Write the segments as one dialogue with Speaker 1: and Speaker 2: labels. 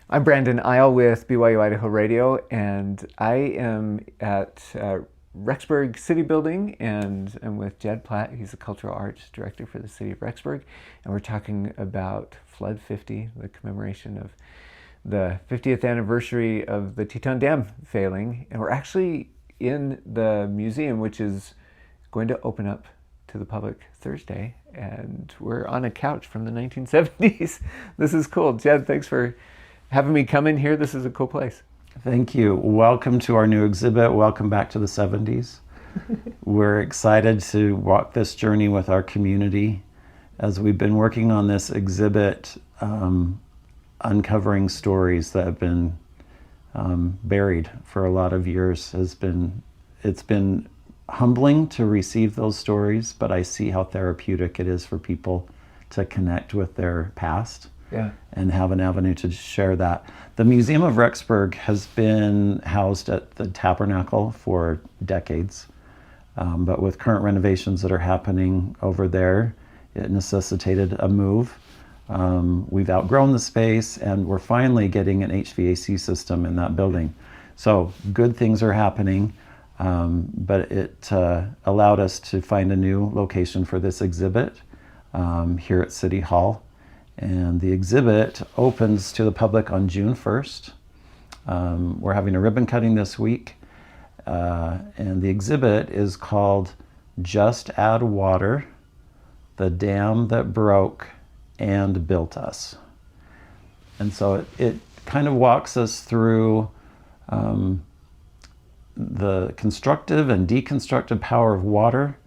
Speaker 1: I'm Brandon Isle with BYU-Idaho Radio, and I am at Rexburg City Building, and I'm with Jed Platt. He's the Cultural Arts Director for the City of Rexburg, and we're talking about Flood 50, the commemoration of the 50th anniversary of the Teton Dam failing, and we're actually in the museum, which is going to open up to the public Thursday, and we're on a couch from the 1970s. This is cool. Jed, thanks for having me come in here. This is a cool place.
Speaker 2: Thank you. Welcome to our new exhibit. Welcome back to the 70s. We're excited to walk this journey with our community as we've been working on this exhibit, uncovering stories that have been buried for a lot of years. It's been humbling to receive those stories, but I see how therapeutic it is for people to connect with their past.
Speaker 1: Yeah.
Speaker 2: And have an avenue to share that. The Museum of Rexburg has been housed at the Tabernacle for decades, but with current renovations that are happening over there, it necessitated a move. We've outgrown the space, and we're finally getting an HVAC system in that building. So good things are happening, but it allowed us to find a new location for this exhibit here at City Hall. And the exhibit opens to the public on June 1st. We're having a ribbon cutting this week. And the exhibit is called Just Add Water, the Dam That Broke and Built Us. And so it kind of walks us through the constructive and deconstructive power of water,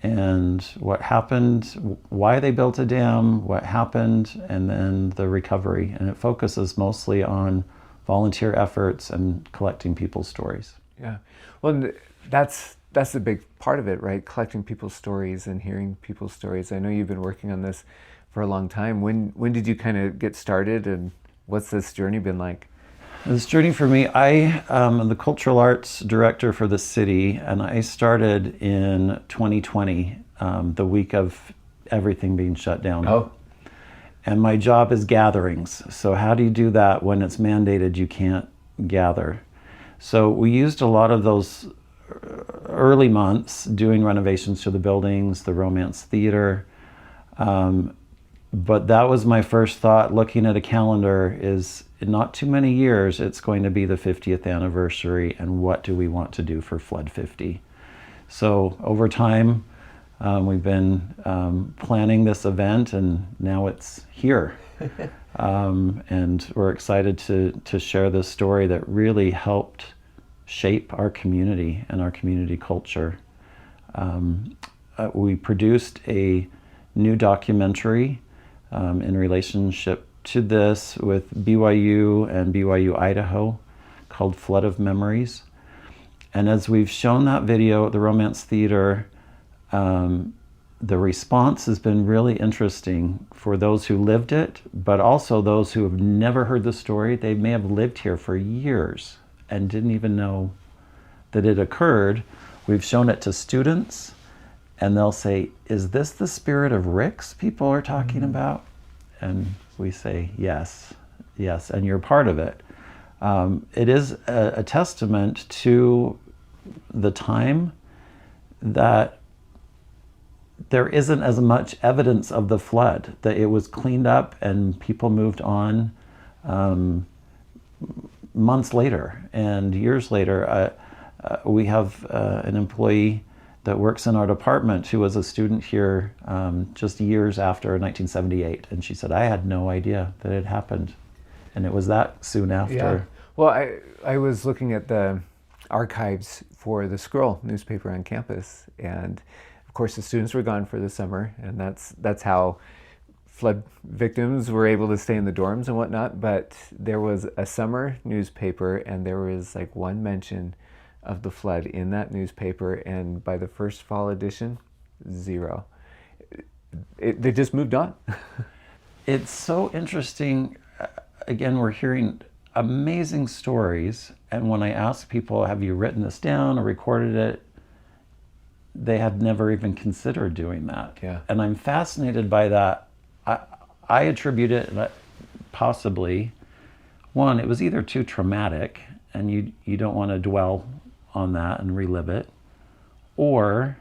Speaker 2: and what happened, why they built a dam, what happened, and then the recovery. And it focuses mostly on volunteer efforts and collecting people's stories.
Speaker 1: Yeah. Well, that's a big part of it, right? Collecting people's stories and hearing people's stories. I know you've been working on this for a long time. When did you kind of get started, and what's this journey been like?
Speaker 2: This journey for me, I am the cultural arts director for the city, and I started in 2020, the week of everything being shut down.
Speaker 1: Oh.
Speaker 2: And my job is gatherings. So how do you do that when it's mandated you can't gather? So we used a lot of those early months doing renovations to the buildings, the Romance Theater. But that was my first thought, looking at a calendar, is in not too many years, it's going to be the 50th anniversary, and what do we want to do for Flood 50? So over time, we've been planning this event, and now it's here. And we're excited to share this story that really helped shape our community and our community culture. We produced a new documentary in relationship to this with BYU and BYU-Idaho called Flood of Memories. And as we've shown that video at the Romance Theater, the response has been really interesting for those who lived it, but also those who have never heard the story. They may have lived here for years and didn't even know that it occurred. We've shown it to students, and they'll say, "Is this the spirit of Ricks people are talking about?" And we say, yes, and you're part of it. It is a testament to the time that there isn't as much evidence of the flood, that it was cleaned up and people moved on months later and years later. We have an employee that works in our department who was a student here just years after 1978. And she said, I had no idea that it happened. And it was that soon after.
Speaker 1: Yeah. Well, I was looking at the archives for the Scroll newspaper on campus. And of course, the students were gone for the summer. And that's how flood victims were able to stay in the dorms and whatnot. But there was a summer newspaper, and there was like one mention of the flood in that newspaper, and by the first fall edition, zero. They just moved on.
Speaker 2: It's so interesting. Again, we're hearing amazing stories, and when I ask people, have you written this down or recorded it, they had never even considered doing that.
Speaker 1: Yeah.
Speaker 2: And I'm fascinated by that. I attribute it possibly one, it was either too traumatic and you don't want to dwell on that and relive it, or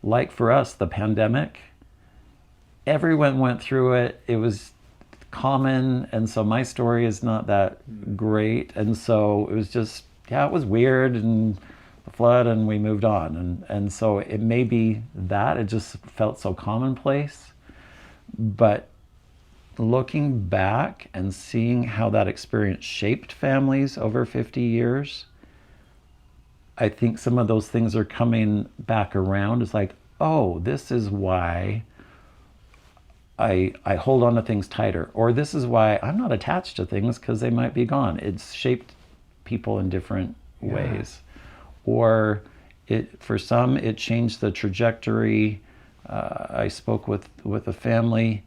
Speaker 2: like for us, the pandemic, everyone went through it. It was common, and so my story is not that great, and so it was just, yeah, it was weird, and the flood, and we moved on, and so it may be that it just felt so commonplace. But looking back and seeing how that experience shaped families over 50 years, I think some of those things are coming back around. It's like, oh, this is why I hold on to things tighter, or this is why I'm not attached to things, because they might be gone. It's shaped people in different ways. Or for some, it changed the trajectory. I spoke with a family.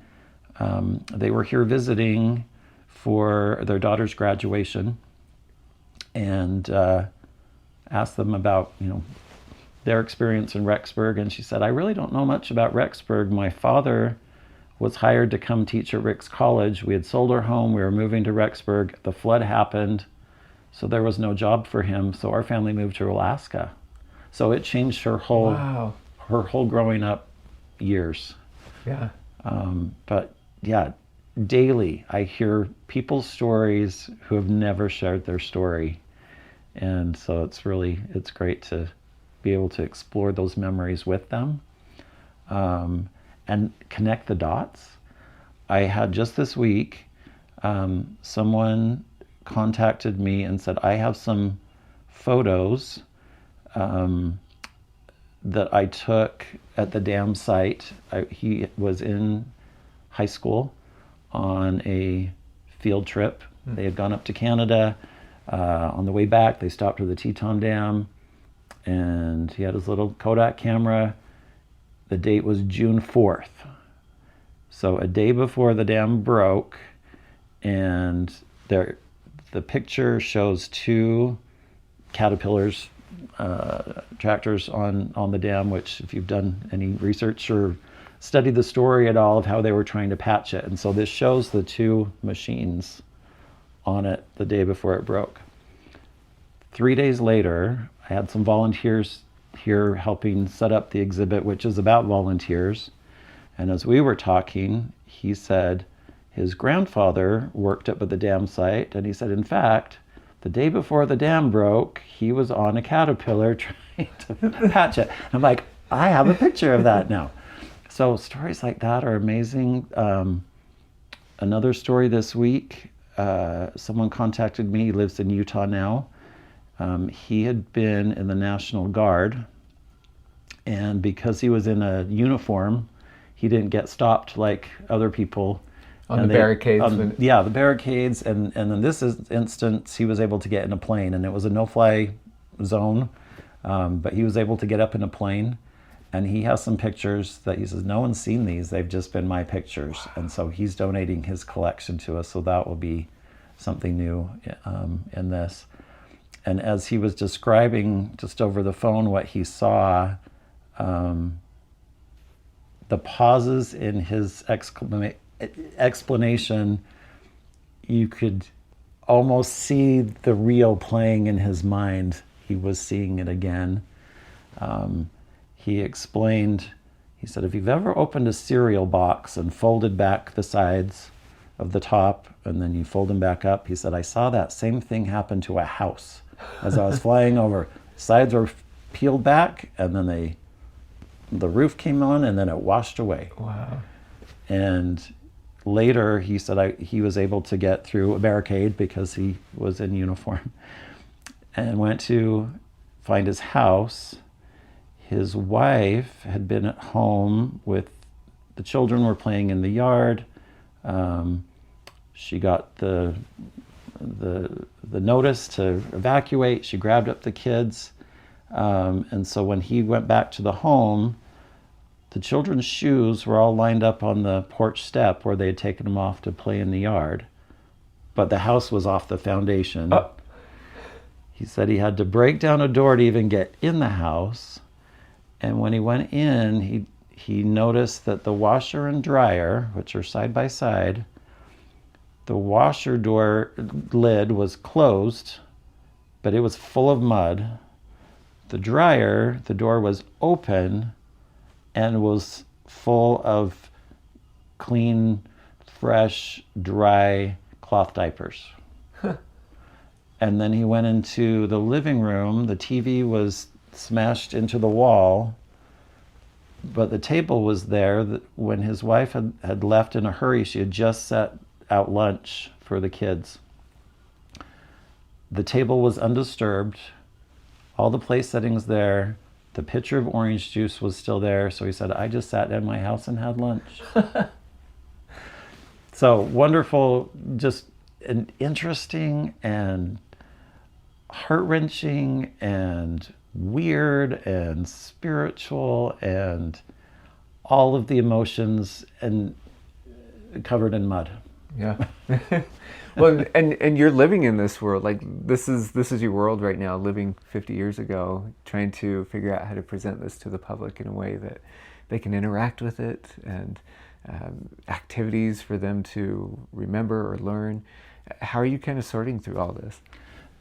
Speaker 2: They were here visiting for their daughter's graduation, and asked them about, their experience in Rexburg. And she said, I really don't know much about Rexburg. My father was hired to come teach at Rick's College. We had sold our home. We were moving to Rexburg. The flood happened, so there was no job for him. So our family moved to Alaska. So it changed her whole her whole growing up years.
Speaker 1: Yeah.
Speaker 2: But yeah, daily I hear people's stories who have never shared their story, and so it's great to be able to explore those memories with them. And connect the dots. I had just this week, someone contacted me and said, I have some photos that I took at the dam site. He was in high school on a field trip. They had gone up to Canada. On the way back, they stopped at the Teton Dam, and he had his little Kodak camera. The date was June 4th. So a day before the dam broke, and the picture shows two caterpillars, tractors on the dam, which if you've done any research or studied the story at all of how they were trying to patch it. And so this shows the two machines on it the day before it broke. 3 days later, I had some volunteers here helping set up the exhibit, which is about volunteers. And as we were talking, he said his grandfather worked up at the dam site, and he said, in fact, the day before the dam broke, he was on a caterpillar trying to patch it. I'm like, I have a picture of that now. So stories like that are amazing. Another story this week, someone contacted me. He lives in Utah now. He had been in the National Guard, and because he was in a uniform, he didn't get stopped like other people.
Speaker 1: On the barricades?
Speaker 2: Yeah, the barricades, and in this instance, he was able to get in a plane, and it was a no-fly zone, but he was able to get up in a plane, and he has some pictures that he says, no one's seen these, they've just been my pictures, and so he's donating his collection to us, so that will be something new in this. And as he was describing just over the phone what he saw, the pauses in his explanation, you could almost see the reel playing in his mind. He was seeing it again. He explained, he said, if you've ever opened a cereal box and folded back the sides of the top and then you fold them back up, he said, I saw that same thing happen to a house as I was flying over. Sides were peeled back, and then the roof came on, and then it washed away.
Speaker 1: Wow.
Speaker 2: And later he said he was able to get through a barricade because he was in uniform, and went to find his house. His wife had been at home with the children, were playing in the yard. She got the notice to evacuate. She grabbed up the kids. And so when he went back to the home, the children's shoes were all lined up on the porch step where they had taken them off to play in the yard. But the house was off the foundation. Oh. He said he had to break down a door to even get in the house. And when he went in, he noticed that the washer and dryer, which are side by side, The washer door lid was closed, but it was full of mud. The dryer, the door was open and was full of clean, fresh, dry cloth diapers. And then he went into the living room. The TV was smashed into the wall, but the table was there. When his wife had left in a hurry, she had just set out lunch for the kids. The table was undisturbed. All the place settings there. The pitcher of orange juice was still there. So he said, I just sat in my house and had lunch. So wonderful, just an interesting and heart-wrenching and weird and spiritual and all of the emotions and covered in mud.
Speaker 1: Yeah. Well, and you're living in this world. Like this is your world right now, living 50 years ago, trying to figure out how to present this to the public in a way that they can interact with it, and activities for them to remember or learn. How are you kind of sorting through all this?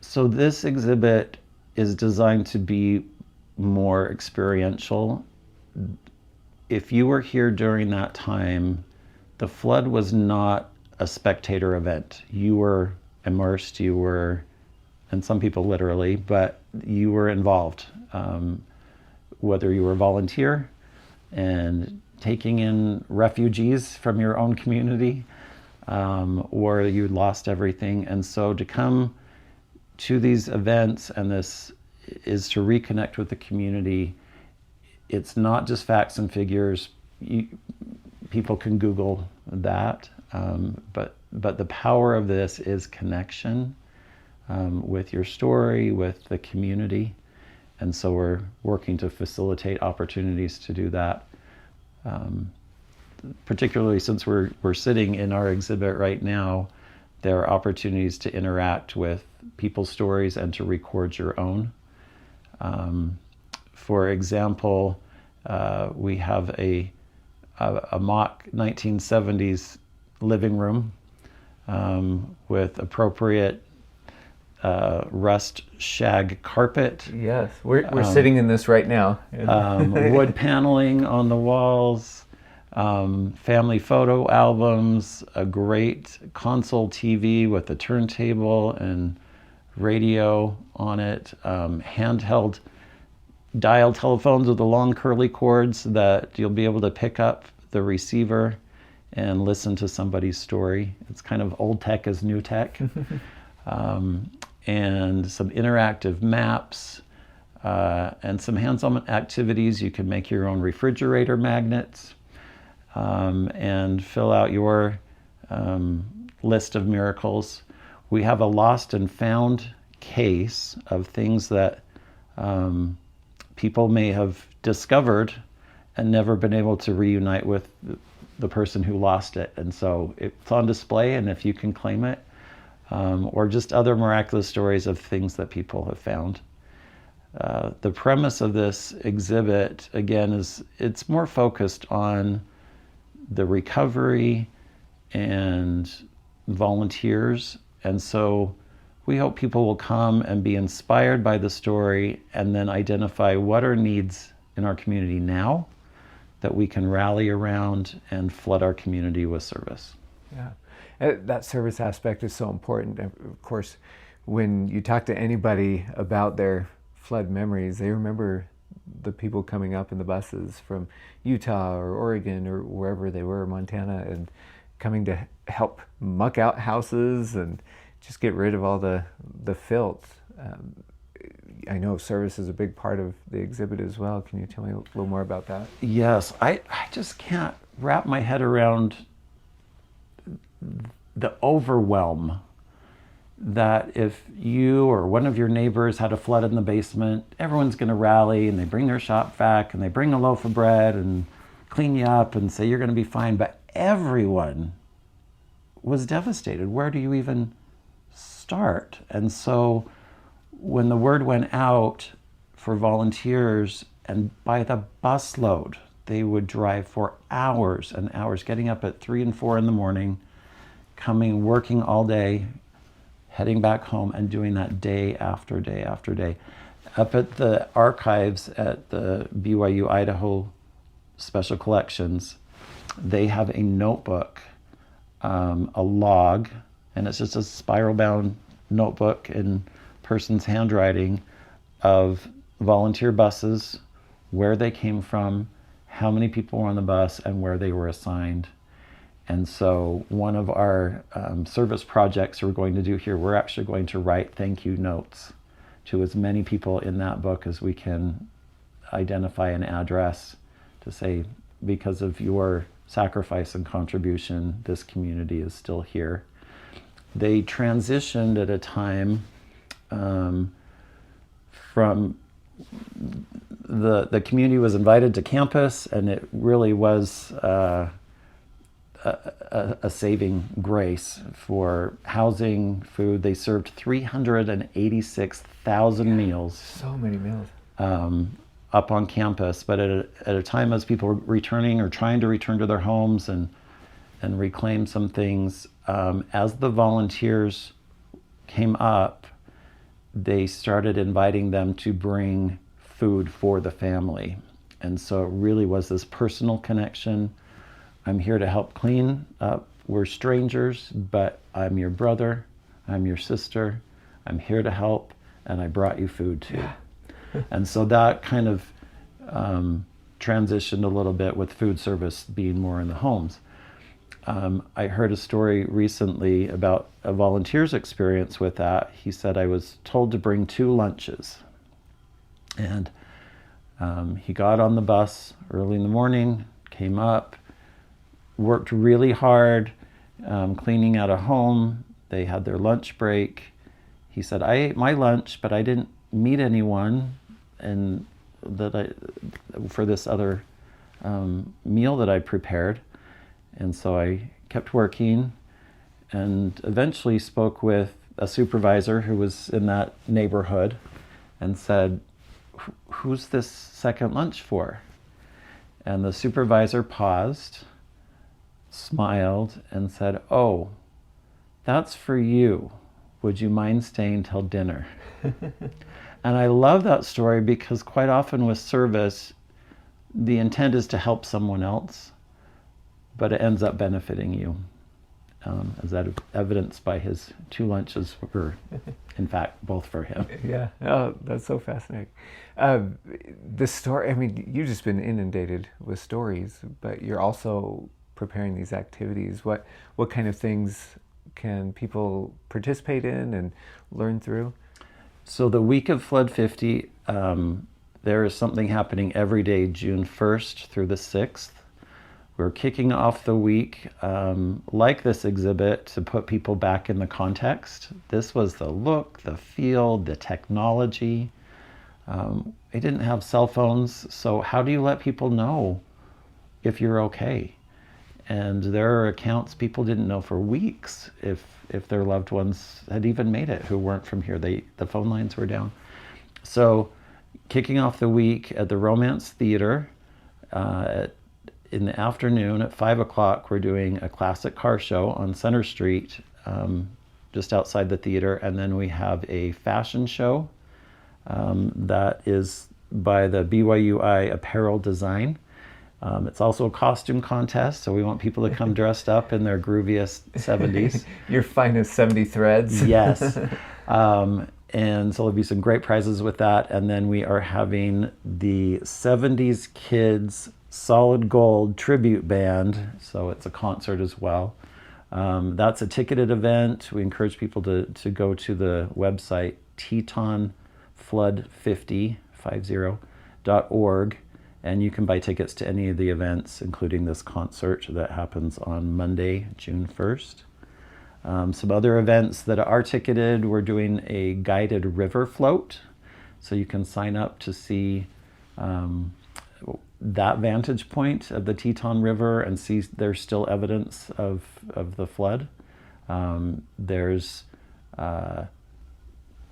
Speaker 2: So this exhibit is designed to be more experiential. If you were here during that time, the flood was not a spectator event. You were immersed, and some people literally, but you were involved. Whether you were a volunteer and taking in refugees from your own community, or you lost everything. And so to come to these events, and this is to reconnect with the community. It's not just facts and figures. People can Google that, but the power of this is connection with your story, with the community, and so we're working to facilitate opportunities to do that. Particularly since we're sitting in our exhibit right now, there are opportunities to interact with people's stories and to record your own. For example, we have a mock 1970s living room with appropriate rust shag carpet.
Speaker 1: Yes, we're sitting in this right now.
Speaker 2: Wood paneling on the walls, family photo albums, a great console TV with a turntable and radio on it, handheld dial telephones with the long curly cords that you'll be able to pick up the receiver and listen to somebody's story. It's kind of old tech as new tech. And some interactive maps, and some hands-on activities. You can make your own refrigerator magnets, and fill out your list of miracles. We have a lost and found case of things that people may have discovered and never been able to reunite with the person who lost it. And so it's on display, and if you can claim it, or just other miraculous stories of things that people have found. The premise of this exhibit, again, is it's more focused on the recovery and volunteers. And so we hope people will come and be inspired by the story and then identify what are needs in our community now that we can rally around and flood our community with service.
Speaker 1: Yeah. That service aspect is so important. Of course, when you talk to anybody about their flood memories, they remember the people coming up in the buses from Utah or Oregon or wherever they were, Montana, and coming to help muck out houses and just get rid of all the filth. I know service is a big part of the exhibit as well. Can you tell me a little more about that?
Speaker 2: Yes, I just can't wrap my head around the overwhelm that if you or one of your neighbors had a flood in the basement, everyone's going to rally and they bring their shop vac and they bring a loaf of bread and clean you up and say you're going to be fine. But everyone was devastated. Where do you even start? And so when the word went out for volunteers, and by the busload, they would drive for hours and hours, getting up at 3 and 4 in the morning, coming, working all day, heading back home, and doing that day after day after day. Up at the archives at the BYU-Idaho Special Collections, they have a notebook, a log, and it's just a spiral-bound notebook in person's handwriting of volunteer buses, where they came from, how many people were on the bus, and where they were assigned. And so one of our service projects we're going to do here, we're actually going to write thank you notes to as many people in that book as we can identify an address to say, because of your sacrifice and contribution, this community is still here. They transitioned at a time from the community was invited to campus, and it really was a saving grace for housing, food. They served 386,000 meals.
Speaker 1: So many meals.
Speaker 2: Up on campus, but at a time as people were returning or trying to return to their homes and reclaim some things, as the volunteers came up, they started inviting them to bring food for the family. And so it really was this personal connection. I'm here to help clean up. We're strangers, but I'm your brother, I'm your sister, I'm here to help, and I brought you food too. Yeah. And so that kind of transitioned a little bit with food service being more in the homes. I heard a story recently about a volunteer's experience with that. He said, I was told to bring 2 lunches. And he got on the bus early in the morning, came up, worked really hard, cleaning out a home. They had their lunch break. He said, I ate my lunch, but I didn't meet anyone and for this other meal that I prepared. And so I kept working and eventually spoke with a supervisor who was in that neighborhood and said, who's this second lunch for? And the supervisor paused, smiled, and said, oh, that's for you. Would you mind staying till dinner? And I love that story because quite often with service, the intent is to help someone else, but it ends up benefiting you, as that evidenced by his 2 lunches were, in fact, both for him.
Speaker 1: Yeah, oh, that's so fascinating. The story, I mean, you've just been inundated with stories, but you're also preparing these activities. What kind of things can people participate in and learn through?
Speaker 2: So the week of Flood 50, there is something happening every day, June 1st through the 6th. We're kicking off the week, like this exhibit, to put people back in the context. This was the look, the feel, the technology. They didn't have cell phones, so how do you let people know if you're okay? And there are accounts people didn't know for weeks if their loved ones had even made it who weren't from here. The phone lines were down. So kicking off the week at the Romance Theater, in the afternoon at 5 o'clock, we're doing a classic car show on Center Street, just outside the theater. And then we have a fashion show that is by the BYU-I Apparel Design. It's also a costume contest, so we want people to come dressed up in their grooviest 70s.
Speaker 1: Your finest 70 threads.
Speaker 2: Yes. And so there'll be some great prizes with that. And then we are having the 70s Kids Solid Gold Tribute Band, so it's a concert as well. That's a ticketed event. We encourage people to go to the website tetonflood50.org, and you can buy tickets to any of the events, including this concert that happens on Monday, June 1st. Some other events that are ticketed, we're doing a guided river float, so you can sign up to see that vantage point of the Teton River and see there's still evidence of the flood. There's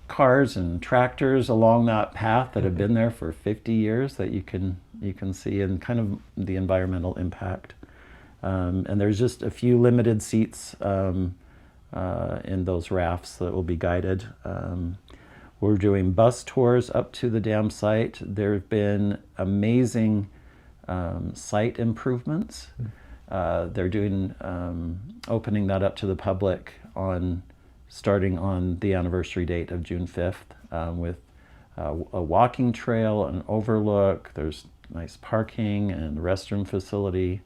Speaker 2: cars and tractors along that path that have been there for 50 years that you can see, and kind of the environmental impact. And there's just a few limited seats in those rafts that will be guided. We're doing bus tours up to the dam site. There have been amazing site improvements. They're doing opening that up to the public starting on the anniversary date of June 5th with a walking trail, an overlook. There's nice parking and restroom facility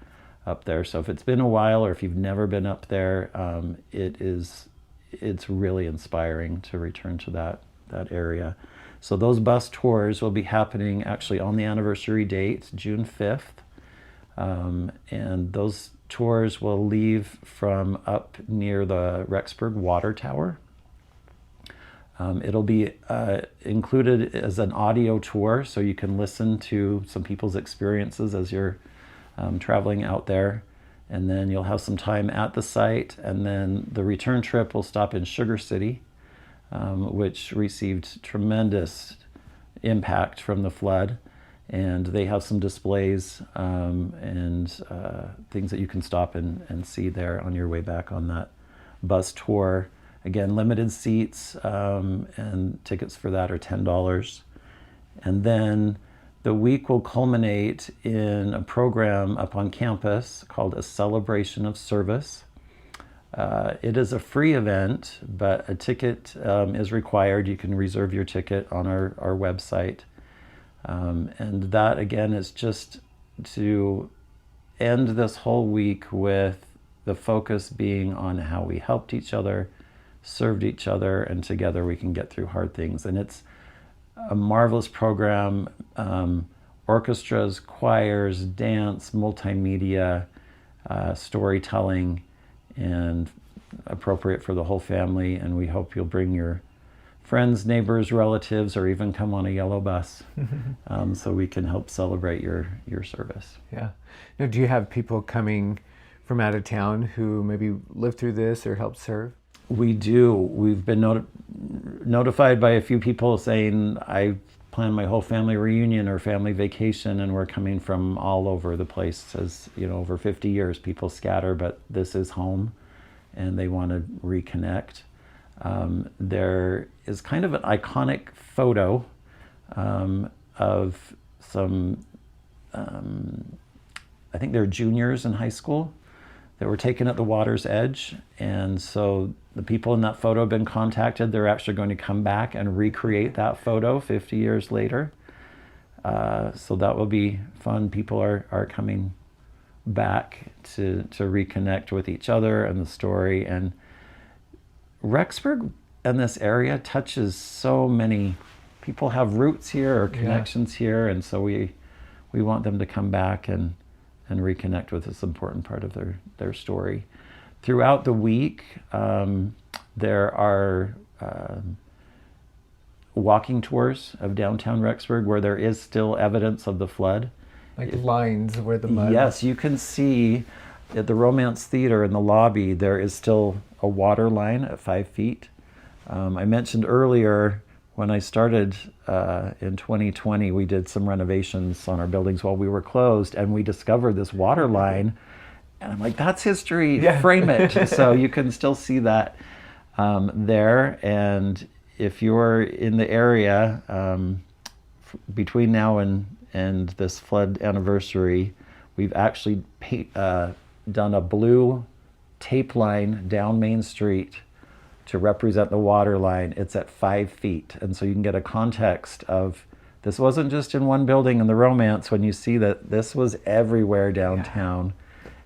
Speaker 2: up there. So if it's been a while or if you've never been up there, it's really inspiring to return to that area. So those bus tours will be happening actually on the anniversary date, June 5th. And those tours will leave from up near the Rexburg Water Tower. It'll be included as an audio tour, so you can listen to some people's experiences as you're traveling out there. And then you'll have some time at the site, and then the return trip will stop in Sugar City, which received tremendous impact from the flood. And they have some displays and things that you can stop and see there on your way back on that bus tour. Again, limited seats, and tickets for that are $10. And then the week will culminate in a program up on campus called A Celebration of Service. It is a free event, but a ticket is required. You can reserve your ticket on our website. And that, again, is just to end this whole week with the focus being on how we helped each other, served each other, and together we can get through hard things. And it's a marvelous program. Orchestras, choirs, dance, multimedia, storytelling, and appropriate for the whole family. And we hope you'll bring your friends, neighbors, relatives, or even come on a yellow bus so we can help celebrate your service.
Speaker 1: Yeah. Now, do you have people coming from out of town who maybe lived through this or helped serve?
Speaker 2: We do. We've been notified by a few people saying, I planned my whole family reunion or family vacation, and we're coming from all over the place. As you know, over 50 years, people scatter, but this is home, and they want to reconnect. There is kind of an iconic photo of some, I think they're juniors in high school that were taken at the water's edge. And so the people in that photo have been contacted. They're actually going to come back and recreate that photo 50 years later. So that will be fun. People are coming back to reconnect with each other and the story. And Rexburg and this area touches so many people, have roots here or connections here, and so we want them to come back and reconnect with this important part of their story. Throughout the week, there are walking tours of downtown Rexburg where there is still evidence of the flood.
Speaker 1: Like lines where the mud...
Speaker 2: Yes, you can see at the Romance Theater in the lobby, there is still a water line at 5 feet. I mentioned earlier when I started in 2020, we did some renovations on our buildings while we were closed, and we discovered this water line. And I'm like, that's history, frame it. So you can still see that there. And if you're in the area between now and this flood anniversary, we've actually done a blue tape line down Main Street to represent the water line. It's at 5 feet. And so you can get a context of, this wasn't just in one building in the Romance, when you see that this was everywhere downtown.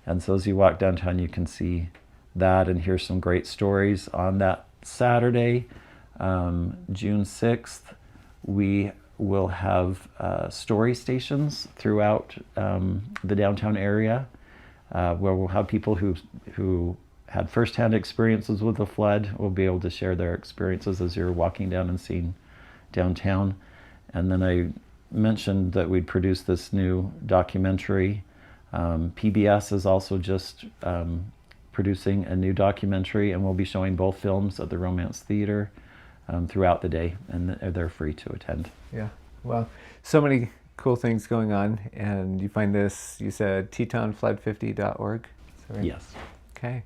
Speaker 2: And so as you walk downtown, you can see that and hear some great stories. On that Saturday, June 6th, we will have story stations throughout the downtown area, where we'll have people who had firsthand experiences with the flood will be able to share their experiences as you're walking down and seeing downtown. And then I mentioned that we'd produced this new documentary. PBS is also just producing a new documentary, and we'll be showing both films at the Romance Theater throughout the day, and they're free to attend.
Speaker 1: Yeah, well, so many cool things going on, and you find this, you said, tetonflood50.org? Right?
Speaker 2: Yes.
Speaker 1: Okay.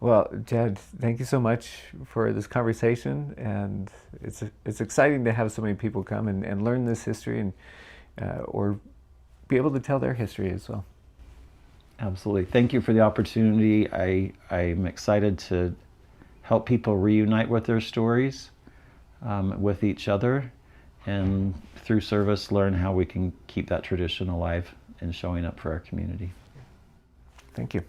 Speaker 1: Well, Jed, thank you so much for this conversation, and it's exciting to have so many people come and learn this history and or be able to tell their history as well.
Speaker 2: Absolutely. Thank you for the opportunity. I'm excited to help people reunite with their stories, with each other, and through service learn how we can keep that tradition alive and showing up for our community.
Speaker 1: Thank you.